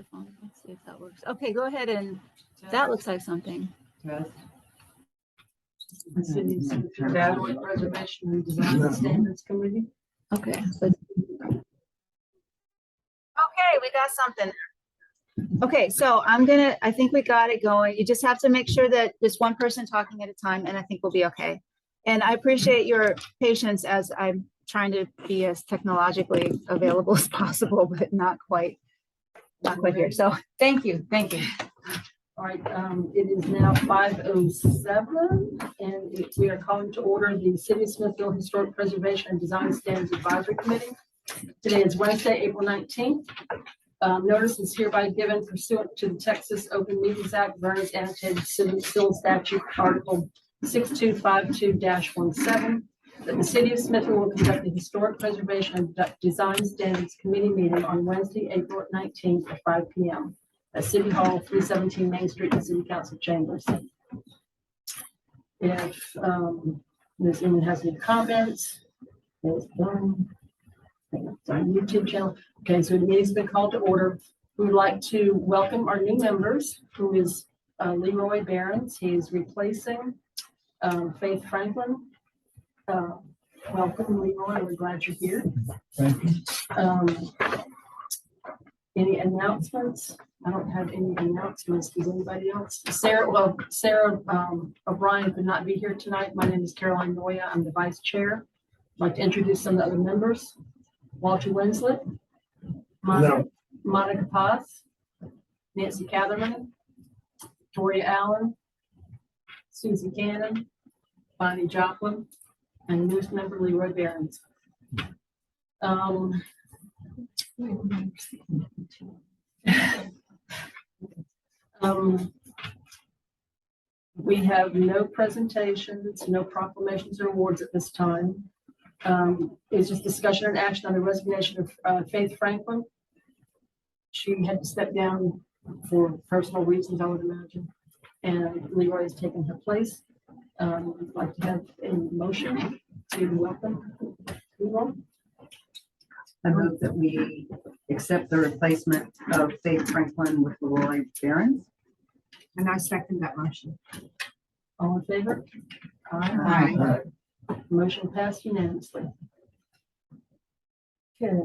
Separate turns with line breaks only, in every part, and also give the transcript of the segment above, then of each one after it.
microphone. Let's see if that works. Okay, go ahead, and that looks like something.
Test.
City's Evaluate Preservation and Design Standards Committee.
Okay. Okay, we got something. Okay, so I think we got it going. You just have to make sure that there's one person talking at a time, and I think we'll be okay. And I appreciate your patience as I'm trying to be as technologically available as possible, but not quite here. So thank you.
All right, it is now 5:07, and we are calling to order the City of Smithville Historic Preservation and Design Standards Advisory Committee. Today is Wednesday, April 19th. Notice is hereby given pursuant to the Texas Open Meetings Act, Vernon's Annotated Civil Statute, Article 6252-17, that the City of Smithville will conduct the Historic Preservation and Design Standards Committee meeting on Wednesday, April 19th at 5 p.m. at City Hall, 317 Main Street, the City Council Chambers. If Ms. Inman has any comments, it's on YouTube channel. Okay, so the meeting's been called to order. We would like to welcome our new members, who is Leroy Behrens. He is replacing Faith Franklin. Welcome, Leroy. We're glad you're here.
Thank you.
Any announcements? I don't have any announcements. Does anybody else? Sarah O'Brien could not be here tonight. My name is Caroline Noya. I'm the vice chair. I'd like to introduce some of the other members. Walter Winslet, Monica Paz, Nancy Catherman, Toria Allen, Susie Cannon, Bonnie Joplin, and newest member Leroy Behrens. We have no presentations, no proclamations or awards at this time. It's just discussion and action on the resignation of Faith Franklin. She had to step down for personal reasons, I would imagine, and Leroy has taken her place. I'd like to have a motion to welcome Leroy.
I move that we accept the replacement of Faith Franklin with Leroy Behrens.
And I second that motion.
All in favor?
Aye.
Motion passed unanimously. Okay.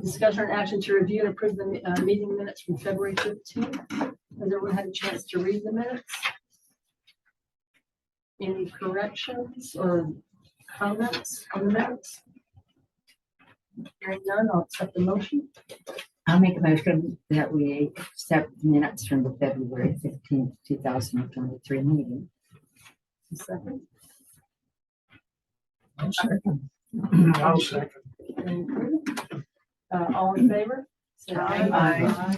Discussion and action to review and approve the meeting minutes from February 15th. Has everyone had a chance to read the minutes? Any corrections or comments on the minutes? Hearing none, I'll accept the motion.
I'll make a motion that we accept minutes from the February 15th, 2023 meeting.
Second.
I'll second.
Thank you. All in favor? Say aye.
Aye.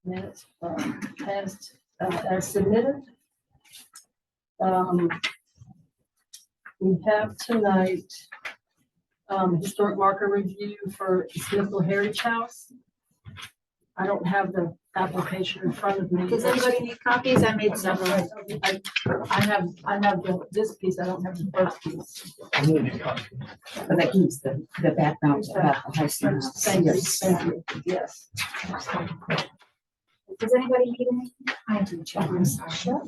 Minutes passed as submitted. We have tonight historic marker review for Smithville Heritage House. I don't have the application in front of me.
Does anybody need copies? I made several.
I have this piece. I don't have the first piece.
But that gives the background about the high school.
Thank you. Thank you. Yes.
Does anybody need anything?
I do check. I'm sorry.
Sure.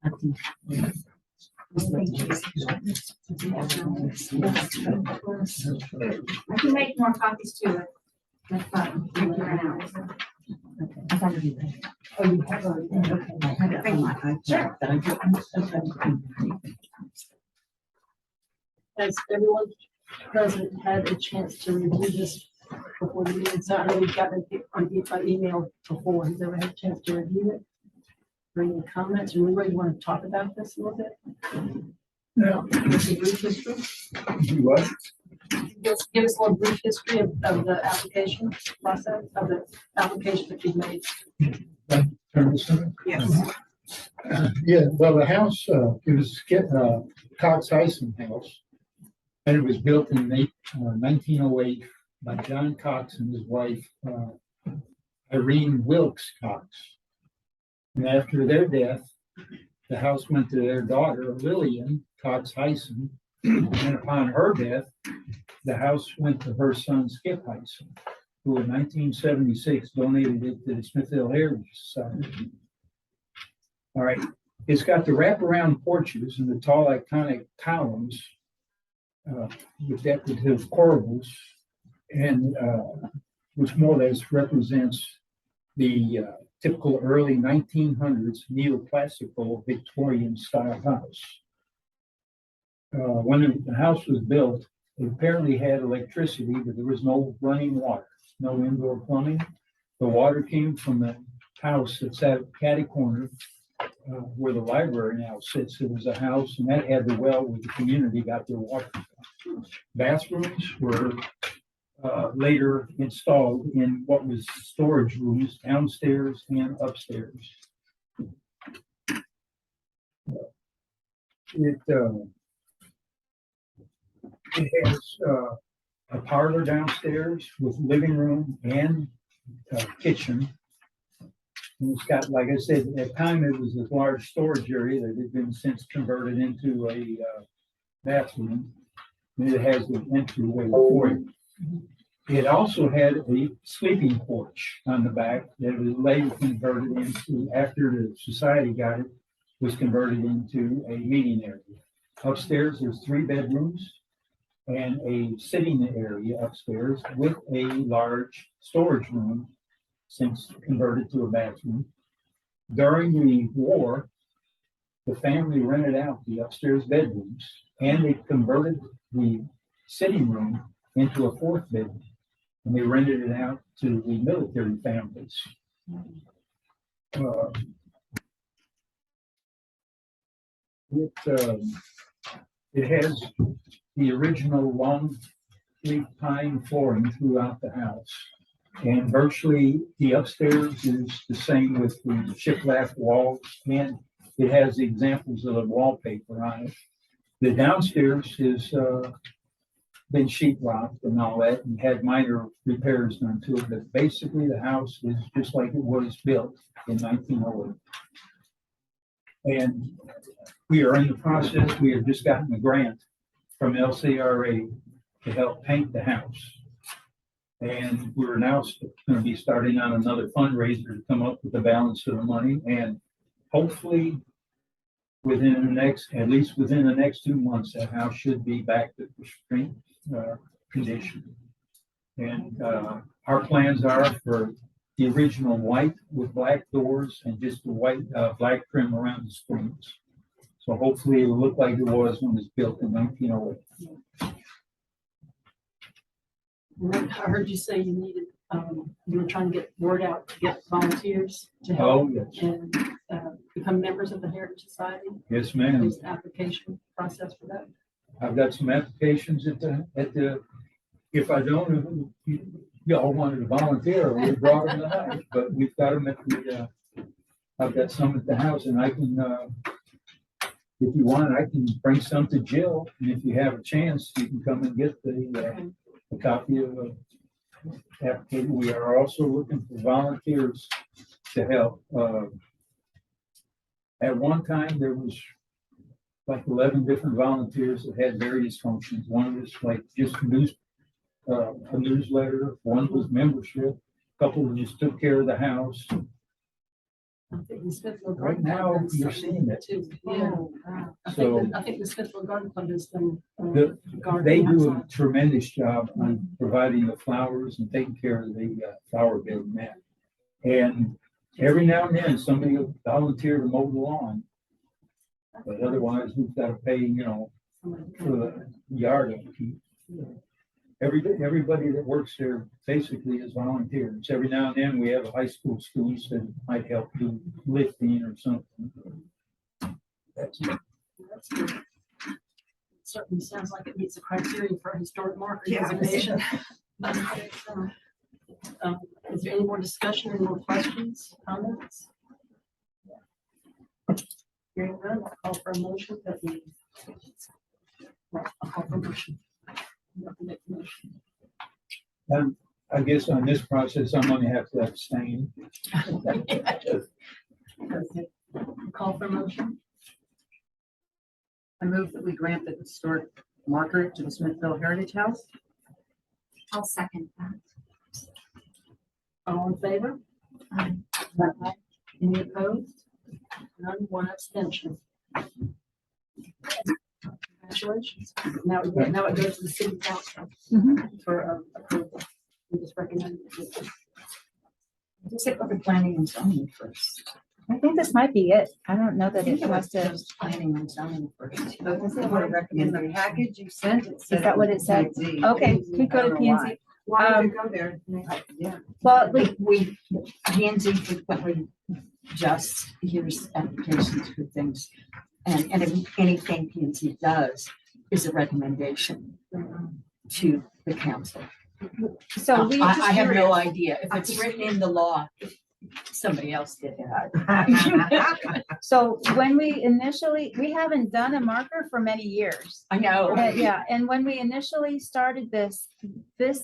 I can make more copies too. That's fine.
Oh, you have already. Okay. I had it on my iPad, but I don't.
Has everyone present had a chance to review this before the meeting? So I know we've gotten it by email before. Has everyone had a chance to review it? Bring any comments? Or anybody want to talk about this a little bit?
Yeah.
Just a brief history?
You what?
Just give us a little brief history of the application process, of the application that you've made.
Turn this on?
Yes.
Yeah, well, the house, it was Cox Heisen house. And it was built in 1908 by John Cox and his wife, Irene Wilkes Cox. And after their death, the house went to their daughter, Lillian Cox Heisen, And upon her death, the house went to her son Skip Heisen, who in 1976 donated it to the Smithville Heritage Society. All right, it's got the wraparound porches and the tall iconic columns with decorative corbels, and which more or less represents the typical early 1900s neoclassical Victorian style house. When the house was built, it apparently had electricity, but there was no running water, no indoor plumbing. The water came from the house that's at Caddy Corner, where the library now sits. It was a house, and that had the well where the community got their water from. Bathrooms were later installed in what was storage rooms downstairs and upstairs. It has a parlor downstairs with living room and kitchen. And it's got, like I said, at the time it was this large storage area that had been since converted into a bathroom. And it has the entryway for it. It also had a sleeping porch on the back that was later converted into, after the society got it, was converted into a meeting area. Upstairs, there's 3 bedrooms and a sitting area upstairs with a large storage room, since converted to a bathroom. During the war, the family rented out the upstairs bedrooms, and they converted the sitting room into a 4th bedroom, and they rented it out to the military families. It has the original long leaf pine flooring throughout the house. And virtually the upstairs is the same with the shiplap walls, and it has examples of the wallpaper on it. The downstairs is been sheetrocked and all that, and had minor repairs done to it, but basically the house is just like it was built in 1908. And we are in the process, we have just gotten a grant from LCRA to help paint the house. And we're now going to be starting on another fundraiser to come up with the balance of the money, and hopefully within the next, at least within the next 2 months, that house should be back to pristine condition. And our plans are for the original white with black doors and just the white black trim around the screens. So hopefully it'll look like it was when it was built in 1908.
I heard you say you needed, you were trying to get word out to get volunteers to help
Oh, yes.
and become members of the Heritage Society.
Yes, ma'am.
There's an application process for that.
I've got some applications at the, if I don't, y'all wanted to volunteer, we brought them tonight, but we've got them at the, I've got some at the house, and I can, if you want, I can bring some to Jill, and if you have a chance, you can come and get the copy of the application. We are also looking for volunteers to help. At one time, there was like 11 different volunteers that had various functions. One was like just a newsletter. One was membership. A couple just took care of the house.
I think the Smithville
Right
Garden
now,
Club has
you're
something
seeing it.
too. Yeah.
So
I think the Smithville Garden Club has done.
they do a tremendous job on providing the flowers and taking care of the flower bed and that. And every now and then, somebody will volunteer to mow the lawn. But otherwise, we've got to pay, for the yard upkeep. Everybody that works there basically is volunteers. Every now and then, we have high school students that might help do lifting or something. That's it.
That's good. Certainly sounds like it meets the criteria for a historic marker
Yeah.
designation. Is there any more discussion, any more questions, comments? Hearing none, I'll call for a motion that we. I'll call for a motion. You have to make the motion.
And I guess on this process, I'm gonna have to abstain.
Okay. Call for a motion.
I move that we grant the historic marker to the Smithville Heritage House.
I'll second that.
All in favor? Any opposed? None, one abstention. Congratulations. Now it goes to the city council
Mhm.
for approval. We just recommend.
Just go to planning and zoning first.
I think this might be it. I don't know that it has to.
Just planning and zoning first.
In the package you sent, it said.
Is that what it said?
P&Z.
Okay, we go
I
to
don't
P
know
and Z.
why.
Um,
go there? Yeah.
Well,
We, P and Z frequently just hears applications for things. And if anything P and Z does is a recommendation to the council.
so we.
I have no idea. If it's written in the law, somebody else did that.
So when we haven't done a marker for many years.
I know.
Yeah, and when we initially started this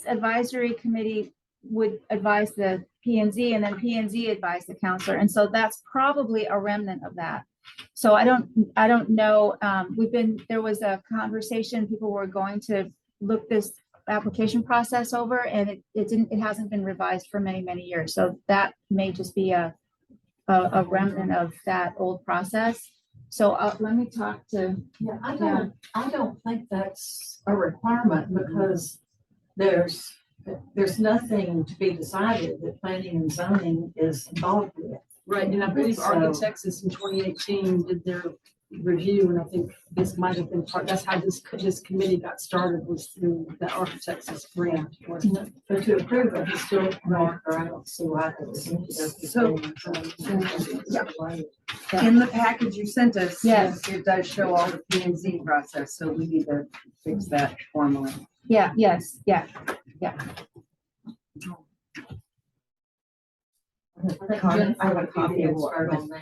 advisory committee would advise the P and Z, and then P and Z advised the counselor, and so that's probably a remnant of that. So I don't know, there was a conversation, people were going to look this application process over, and it hasn't been revised for many, many years, so that may just be a remnant of that old process. So let me talk to.
Yeah, I don't think that's a requirement because there's nothing to be decided that planning and zoning is involved with.
Right, and I believe
So-
Architects in 2018 did their review, and I think this might have been part, that's how this committee got started, was through the Architects grant, wasn't it?
But to approve a historic marker, I don't see why that's.
So- In the package you sent us.
Yes.
It does show all the P and Z process, so we need to fix that formally.
Yeah, yes, yeah.
I have a copy of what.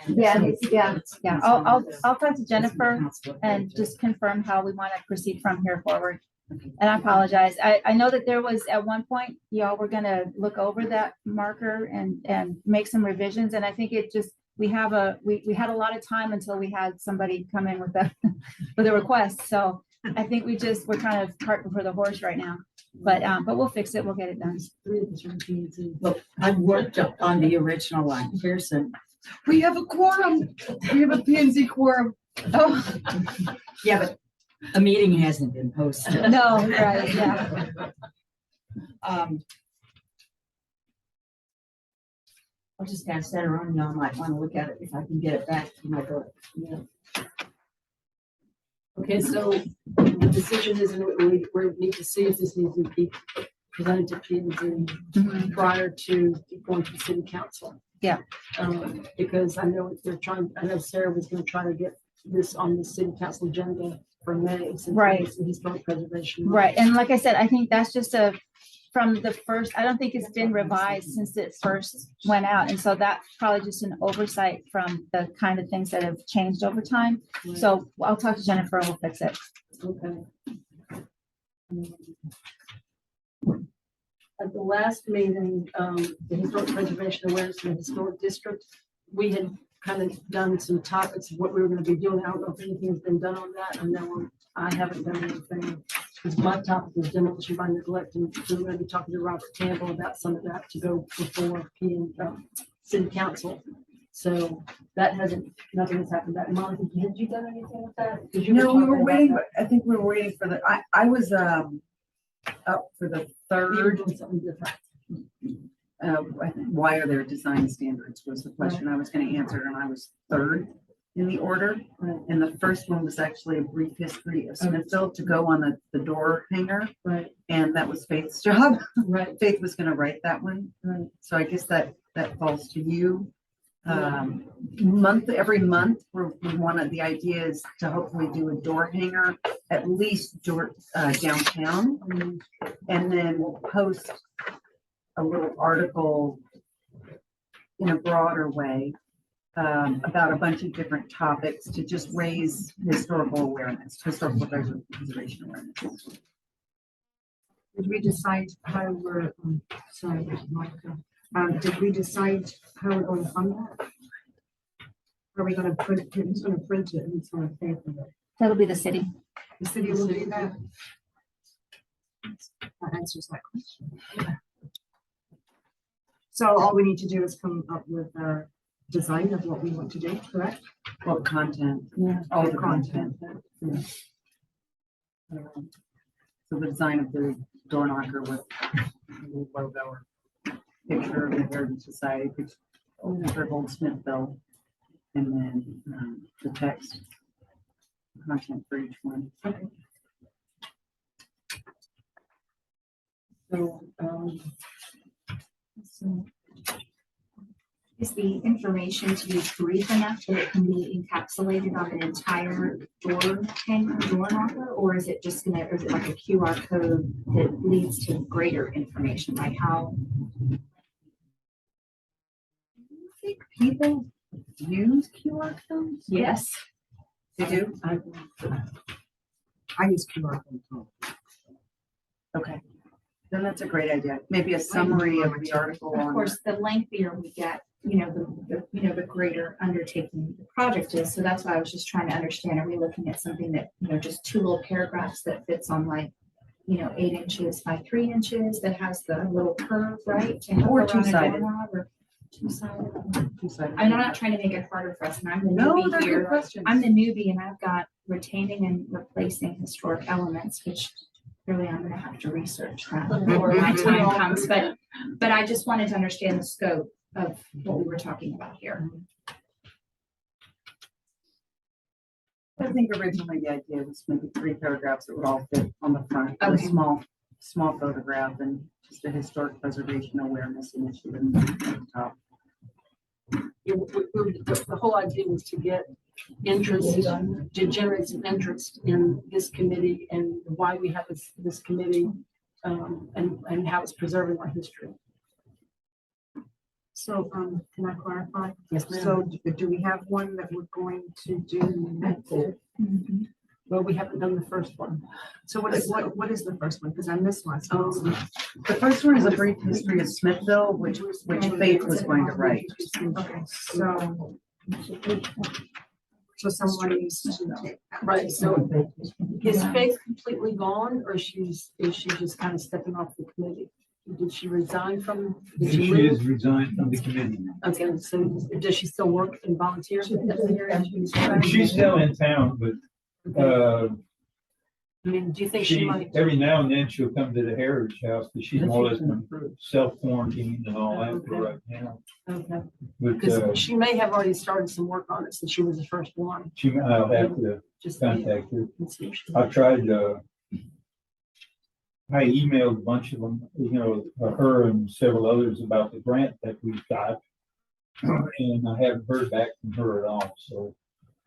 Yeah, I'll talk to Jennifer and just confirm how we want to proceed from here forward. And I apologize. I know that there was, at one point, y'all were gonna look over that marker and make some revisions, and I think it just, we had a lot of time until we had somebody come in with with a request, so I think we're kind of cart before the horse right now, but we'll fix it, we'll get it done.
Three of us are in P&Z.
Look, I worked on the original one. Here's a,
We have a quorum. We have a P and Z quorum.
Oh,
yeah, but a meeting hasn't been posted.
no, right, yeah.
I'll just pass that around. Y'all might want to look at it if I can get it back to my book.
Okay, so the decision is, we need to see if this needs to be presented to P&Z prior to going to the city council.
Yeah.
Because I know Sarah was gonna try to get this on the city council agenda for May. since
Right.
it's the historic preservation. month.
Right, and like I said, I think that's just from the first, I don't think it's been revised since it first went out, and so that's probably just an oversight from the kind of things that have changed over time.
Right.
So I'll talk to Jennifer and we'll fix it.
Okay. At the last meeting, the Historic Preservation Awareness in the Historic District, we had kind of done some topics of what we were gonna be doing. I don't know if anything's been done on that. I know I haven't done anything. Because my topic was demolition by neglect, and so we're gonna be talking to Robert Campbell about some of that to go before city council. So that nothing has happened. That Monica, had you done anything with that? 'Cause you
No, we
talking
were
about
waiting,
that.
I think we were waiting for I was, up for the
You were
third,
doing something different.
why are there design standards was the question I was gonna answer, and I was third in the order.
Right.
And the first one was actually a brief history of Smithville to go on the door hanger,
Right,
and that was Faith's job.
right,
Faith was gonna write that one,
right.
so I guess that falls to you. Every month, we wanted, the idea is to hopefully do a door hanger, at least downtown. And then we'll post a little article in a broader way about a bunch of different topics to just raise historical preservation awareness.
Did we decide how we're, sorry, Monica, did we decide how we're going to fund that? Are we gonna print it, who's gonna print it, who's gonna pay for it?
That'll be the city.
The city will do that. That answers that question. So all we need to do is come up with a design of what we want to do, correct?
Well, content,
Yeah.
all the content. So the design of the door knocker with the logo or picture of the Heritage Society, picture of Old Smithville, and then the text, content for each one.
So,
So is the information to be brief enough that it can be encapsulated on an entire door hanger, door knocker? Or is it just gonna, or is it like a QR code that leads to greater information? Like how,
I think people use QR codes.
yes,
They do?
I use QR code.
Okay. Then that's a great idea. Maybe a summary of the article
of
on.
course, the lengthier we get, the greater undertaking the project is. So that's why I was just trying to understand, are we looking at something that, just two little paragraphs that fits on like, 8 inches by 3 inches that has the little curve, right? to hook
Or
around a
two-sided.
doorknob, or two-sided.
Two-sided.
I'm not trying to make it harder for us, and I'm the
No,
newbie
they're good
here.
questions.
I'm the newbie, and I've got retaining and replacing historic elements, which really I'm gonna have to research that before my time comes, but I just wanted to understand the scope of what we were talking about here.
I think originally the idea was maybe 3 paragraphs that would all fit on the front, a
Okay.
small photograph and just a historic preservation awareness initiative at the top.
the whole idea was to get interest, to generate some interest in this committee and why we have this committee, and how it's preserving our history.
So, can I clarify?
Yes, ma'am.
So do we have one that we're going to do?
Well, we haven't done the first one.
So what is the first one? Because I missed one. So
The first one is a brief history of Smithville, which Faith was going to write.
Okay, so someone needs to take that.
Right, so is Faith completely gone, or is she just kind of stepping off the committee? Did she resign from? Did
She
move?
is resigned from the committee.
Okay, so does she still work and volunteer?
She's still in town, but,
I mean, do you think she
she,
might?
every now and then she'll come to the Heritage House, but she's more or less been self-quarantined and all that for right now.
Okay,
But,
because she may have already started some work on it since she was the first one.
I'll have to
Just
contact her.
let's see if she-
I tried, I emailed a bunch of them, her and several others about the grant that we've got. And I haven't heard back from her at all, so,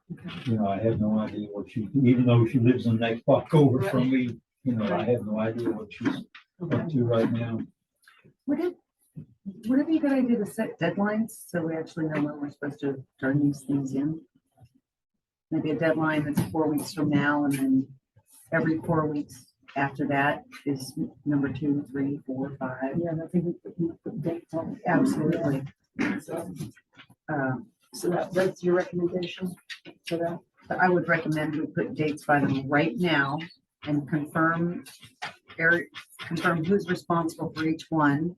I have no idea what even though she lives the next block over from me, I have no idea what she's up to right now.
Would it be a good idea to set deadlines so we actually know when we're supposed to turn these things in? Maybe a deadline that's 4 weeks from now, and then every 4 weeks after that is number 2, 3, 4, 5.
Yeah, I think we put dates on it.
Absolutely.
So that's your recommendation for that?
But I would recommend we put dates by them right now and confirm who's responsible for each one.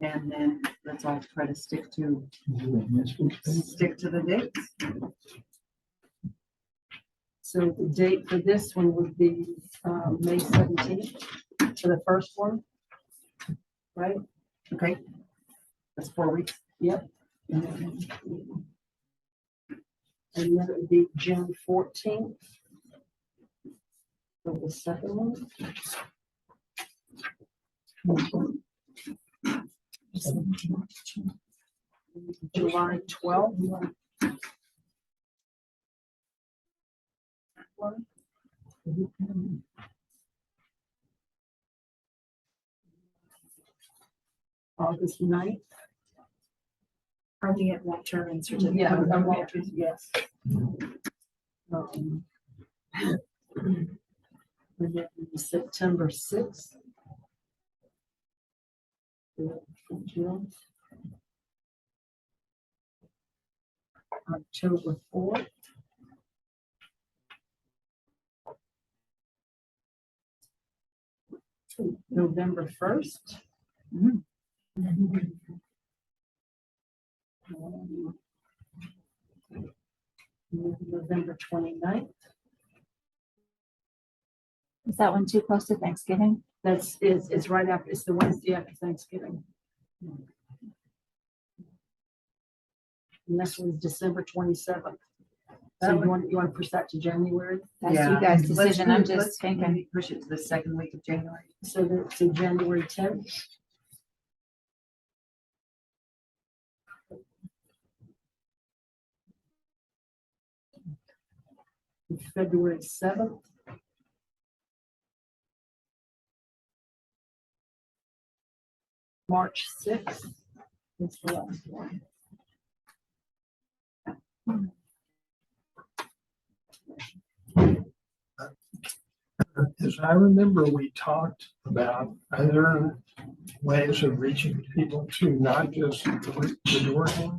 And then let's all try to stick to the dates.
So the date for this one would be May 17th for the first one. Right?
Okay? That's 4 weeks.
Yep. And then it would be June 14th for the second one. July 12th. August 9th.
Are we at Walter and
Yeah,
certificate?
I'm Walters, yes. And then September 6th. June. October 4th. November 1st.
Mhm.
November 29th.
Is that one too close to Thanksgiving?
It's right after, it's the Wednesday after Thanksgiving. And this one's December 27th. So you want to push that to January?
That's
Yeah.
you guys'
Let's
decision.
do-
I'm
let's
just thinking.
maybe push it to the second week of January.
So that's in January 10th. February 7th. March 6th. That's the last one.
As I remember, we talked about other ways of reaching people to not just the door hangers,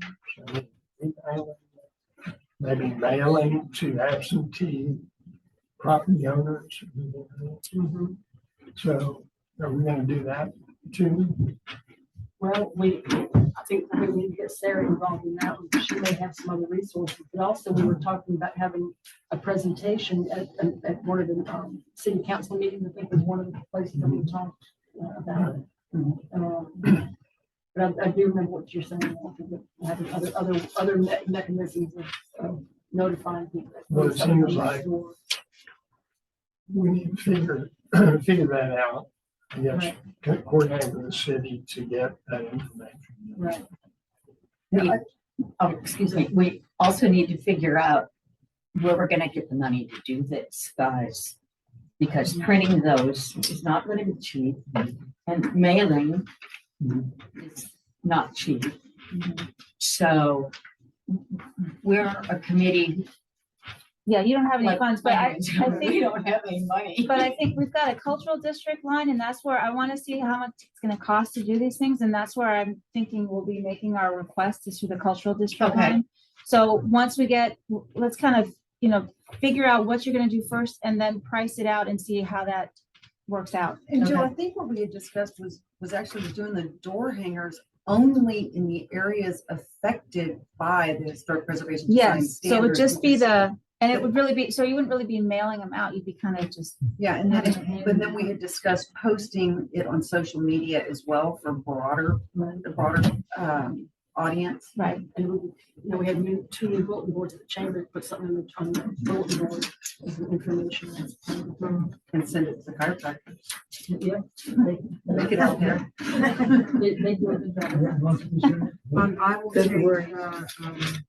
maybe mailing to absentee property owners.
Mhm.
So are we gonna do that too?
Well, I think we need to get Sarah involved in that one, because she may have some other resources, but also we were talking about having a presentation at one of the, city council meetings. I think was one of the places that we talked about it. But I do remember what you're saying, having other mechanisms of notifying people.
Well, it seems like we need to figure that out. Yes, coordinate with the city to get that information.
Right.
Oh, excuse me, we also need to figure out where we're gonna get the money to do this, guys. Because printing those is not gonna be cheap, and mailing is not cheap. So we're a committee.
Yeah, you don't have any
like
funds, but I
we
think,
don't have any money.
but I think we've got a cultural district line, and that's where I want to see how much it's gonna cost to do these things, and that's where I'm thinking we'll be making our request is through the cultural district
Okay.
line. So once we get, let's kind of, figure out what you're gonna do first, and then price it out and see how that works out.
And Joe,
Okay.
I think what we had discussed was actually doing the door hangers only in the areas affected by the historic preservation. Society
Yes, so it would
standards,
just be
because-
and it would really be, so you wouldn't really be mailing them out, you'd be kind of just,
Yeah, and then,
Mhm.
but then we had discussed posting it on social media as well for the broader audience.
right.
And we had two new bulletin boards at the chamber, put something on the bulletin board as information.
And send it to the chiropractor.
Yeah.
Make it out there.
They do it.
I will
February.
take,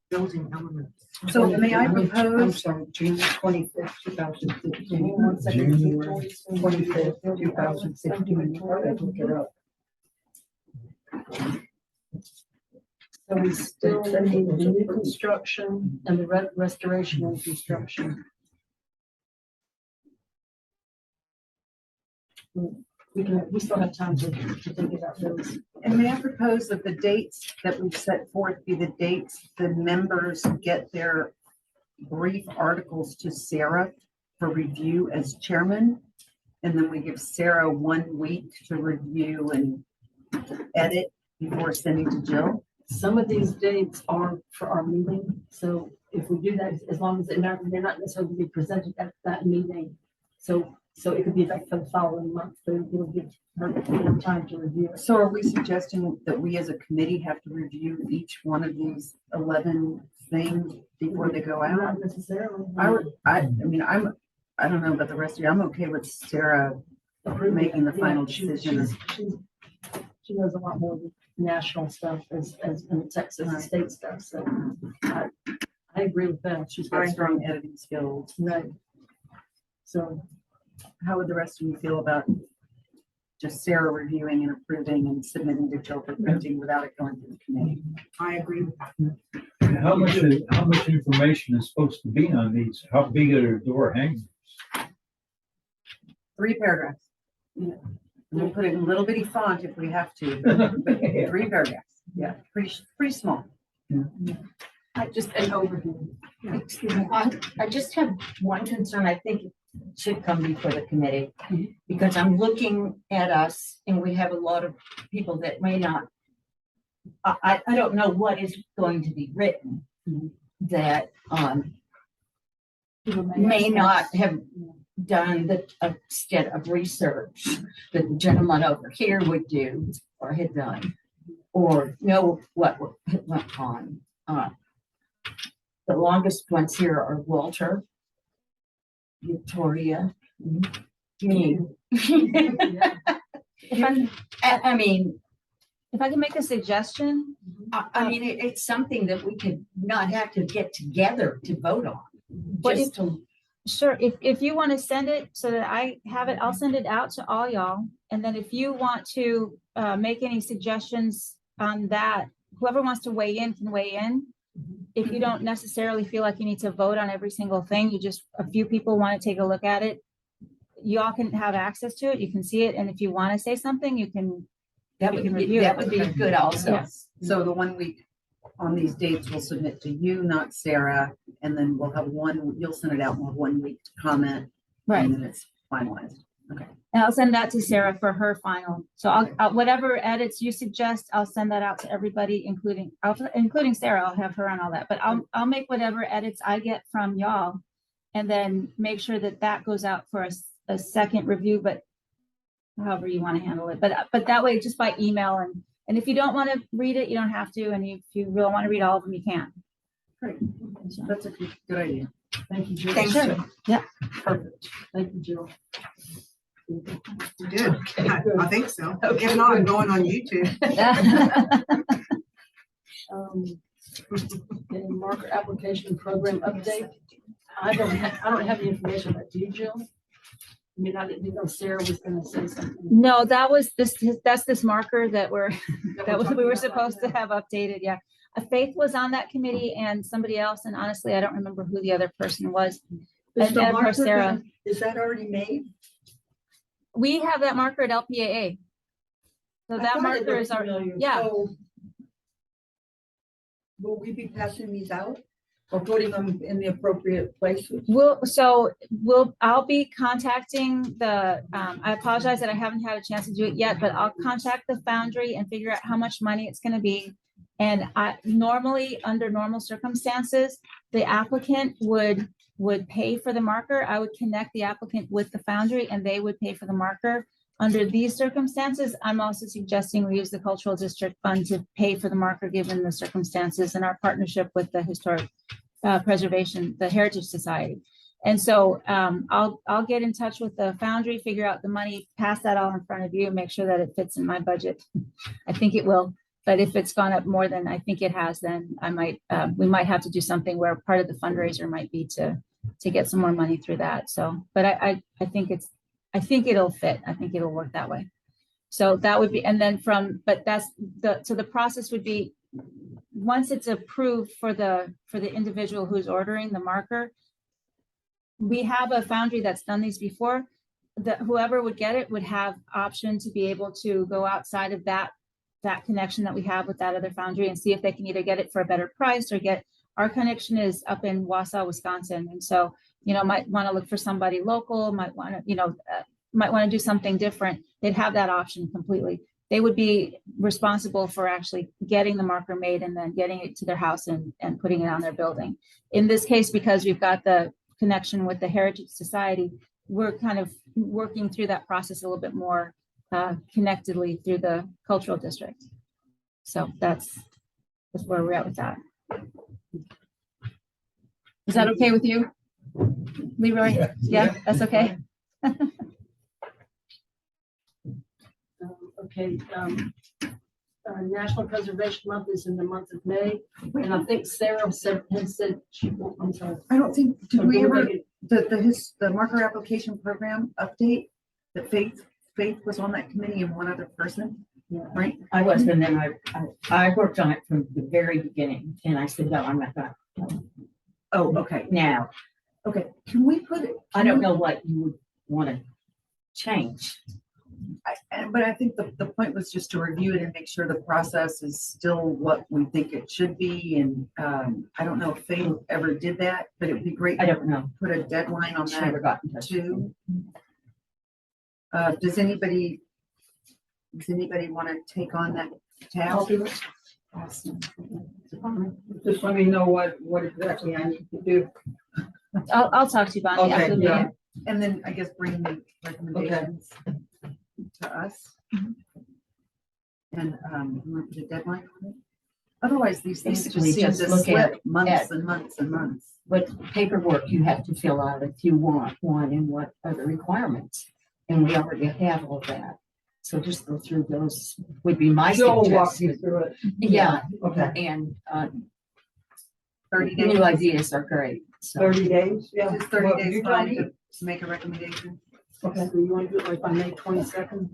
building elements.
So may I
I'm
propose,
sorry, June 25th, 2015.
January
25th, 2015. Look it up.
So we still need the new construction and the restoration and construction. We still have time to think about those.
and may I propose that the dates that we've set forth be the dates the members get their brief articles to Sarah for review as chairman? And then we give Sarah 1 week to review and edit before sending to Jill.
Some of these dates are for our meeting, so if we do that, as long as they're not necessarily be presented at that meeting. So it could be like for the following month, so it'll give her time to review it.
So are we suggesting that we as a committee have to review each one of these 11 things before they go out?
Not necessarily.
I mean, I don't know about the rest of you. I'm okay with Sarah making the final decision.
She knows a lot more of the national stuff as in the Texas and state stuff, so I agree with that.
She's got strong editing skills.
Right. So,
How would the rest of you feel about just Sarah reviewing and approving and submitting to Jill for printing without it going to the committee?
I agree with that.
How much information is supposed to be on these? How big are the door hangers?
3 paragraphs. And we'll put it in little bitty font if we have to, but 3 paragraphs. Yeah, pretty small.
just an overview.
Excuse me, I just have one concern. I think should come before the committee. Because I'm looking at us and we have a lot of people that may not, I don't know what is going to be written that, may not have done the extent of research that the gentleman over here would do or had done, or know what went on. The longest ones here are Walter, Victoria, me. I mean,
If I can make a suggestion,
I mean, it's something that we could not have to get together to vote on.
What
Just to,
sure, if you want to send it so that I have it, I'll send it out to all y'all. And then if you want to make any suggestions on that, whoever wants to weigh in can weigh in. If you don't necessarily feel like you need to vote on every single thing, you just, a few people want to take a look at it. Y'all can have access to it, you can see it, and if you want to say something, you can.
that
we can
would be,
review
that
it.
would be good also.
Yes.
So the 1 week on these dates, we'll submit to you, not Sarah, and then we'll have you'll send it out, we'll have 1 week to comment.
Right.
And then it's finalized. Okay.
And I'll send that to Sarah for her final. So I'll whatever edits you suggest, I'll send that out to everybody, including Sarah. I'll have her on all that, but I'll make whatever edits I get from y'all. And then make sure that that goes out for a second review, but however you want to handle it. But that way, just by email, and if you don't want to read it, you don't have to. And if you really want to read all of them, you can.
Great. That's a good idea.
Thank you, Jill.
Thank you.
Yeah.
Perfect. Thank you, Jill.
You did.
Okay, good.
I think so.
Okay,
If not, I'm
good.
going on YouTube.
The marker application program update. I don't have the information about you, Jill. I mean, I didn't know Sarah was gonna say something.
No, that's this marker that we were supposed to have updated. Yeah. Faith was on that committee and somebody else. And honestly, I don't remember who the other person was. And of course, Sarah.
Is that already made?
We have that marker at LPAA. So that marker is our, yeah.
Will we be passing these out or putting them in the appropriate places?
I'll be contacting I apologize that I haven't had a chance to do it yet, but I'll contact the foundry and figure out how much money it's gonna be. And normally, under normal circumstances, the applicant would pay for the marker. I would connect the applicant with the foundry and they would pay for the marker. Under these circumstances, I'm also suggesting we use the cultural district fund to pay for the marker, given the circumstances and our partnership with the historic preservation, the Heritage Society. And so I'll get in touch with the foundry, figure out the money, pass that all in front of you, make sure that it fits in my budget. I think it will. But if it's gone up more than I think it has, then we might have to do something where part of the fundraiser might be to get some more money through that. So, but I think it'll fit. I think it'll work that way. So that would be, and then the process would be, once it's approved for the individual who's ordering the marker, we have a foundry that's done these before, that whoever would get it would have option to be able to go outside of that connection that we have with that other foundry and see if they can either get it for a better price or our connection is up in Wausau, Wisconsin. And so, might want to look for somebody local, might want to do something different. They'd have that option completely. They would be responsible for actually getting the marker made and then getting it to their house and putting it on their building. In this case, because we've got the connection with the Heritage Society, we're kind of working through that process a little bit more connectedly through the cultural district. So that's where we're at with that. Is that okay with you, Leroy? Yeah, that's okay.
Okay, National Preservation Month is in the month of May, and I think Sarah had said I'm sorry.
I don't think,
So
did we
do
ever,
make
the marker application program update, that Faith was on that committee and one other person, right?
I was, and then I worked on it from the very beginning, and I said, no, I'm not gonna.
Oh, okay.
Now,
Okay, can we put it?
I don't know what you would want to change.
But I think the point was just to review it and make sure the process is still what we think it should be. And I don't know if Faye ever did that, but it would be great
I
to
don't know.
put a deadline on
She never
that
got in touch with
too.
me.
Does anybody want to take on that task?
Just let me know what exactly I need to do.
I'll talk to you, Bonnie, after the
Okay, yeah.
meeting.
And then I guess bring the recommendations to us. And you want the deadline on it? Otherwise, these things just
Basically,
seem
just
to
look
slip
at-
months and months and months.
What paperwork you have to fill out if you want one and what are the requirements. And we already have all that. So just go through those would be my
Joel will walk you
suggestion.
through it.
Yeah,
Okay.
and
30 days.
new ideas are great. So
30 days, yeah.
Is 30
Well,
days
you tell
fine
me.
to make a recommendation?
Okay, so you want to do it like by May 22nd?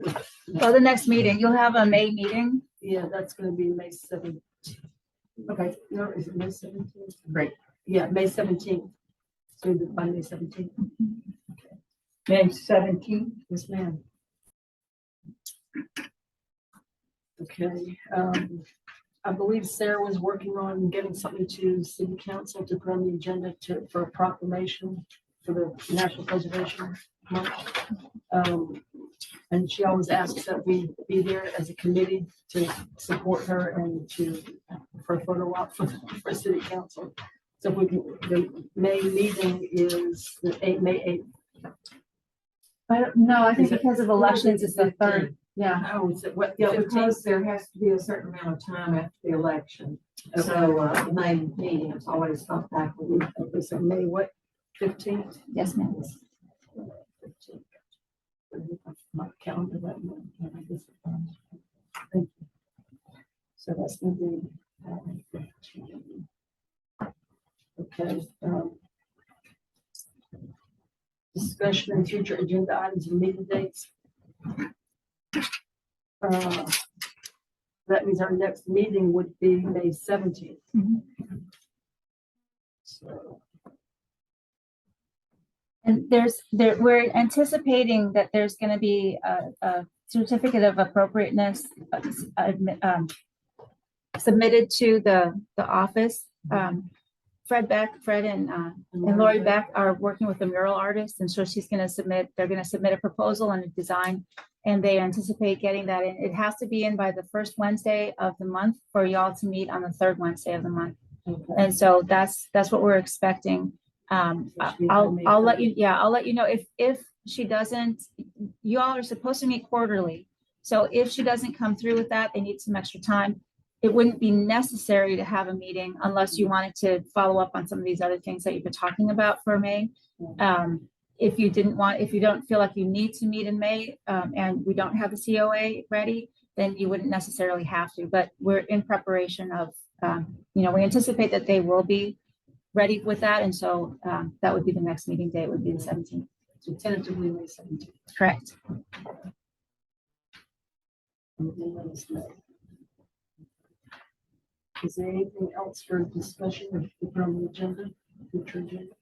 Well, the next meeting, you'll have a May meeting.
Yeah, that's gonna be May 17th.
Okay,
No, is it May 17th?
great.
Yeah, May 17th. So do it by May 17th.
May 17th.
Yes, ma'am. Okay, I believe Sarah was working on getting something to city council to put on the agenda for a proclamation for the National Preservation Month. And she always asks that we be there as a committee to support her and for a photo op for city council. So if we can, the May meeting is May 8th.
I don't, no, I think
Is it-
because of elections, it's the third. Yeah.
Oh, is it what?
Yeah,
15th?
because there has to be a certain amount of time after the election. So, the main meeting is always not back a week.
Okay, so May what, 15th?
Yes, ma'am.
15th. My calendar that month. Thank you. So that's gonna be. 15. Okay. Discussion and future agenda items and meeting dates. That means our next meeting would be May 17th.
Mhm.
So,
And we're anticipating that there's gonna be a certificate of appropriateness submitted to the office. Fred and Lori Beck are working with the mural artist, and so they're gonna submit a proposal and a design. And they anticipate getting that in. It has to be in by the first Wednesday of the month for y'all to meet on the third Wednesday of the month.
okay.
And so that's what we're expecting. I'll let you know if she doesn't, you all are supposed to meet quarterly. So if she doesn't come through with that, they need some extra time. It wouldn't be necessary to have a meeting unless you wanted to follow up on some of these other things that you've been talking about for May. If you don't feel like you need to meet in May, and we don't have the COA ready, then you wouldn't necessarily have to, but we're in preparation of, we anticipate that they will be ready with that. And so, that would be the next meeting date would be the 17th.
So tentatively May 17th.
Correct.
And then let us know. Is there anything else for discussion or to put on the agenda? Future agenda?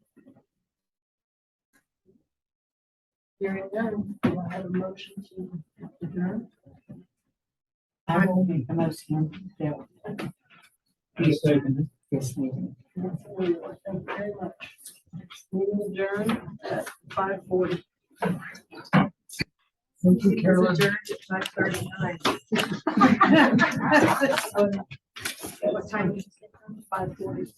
Hearing none, do I have a motion to adjourn?
I will make a motion that
I second
this meeting.
Thank you very much. Meeting adjourned at 5:40.
Thank you, Carolyn.
Adjourned at 5:39. What time is it? 5:40.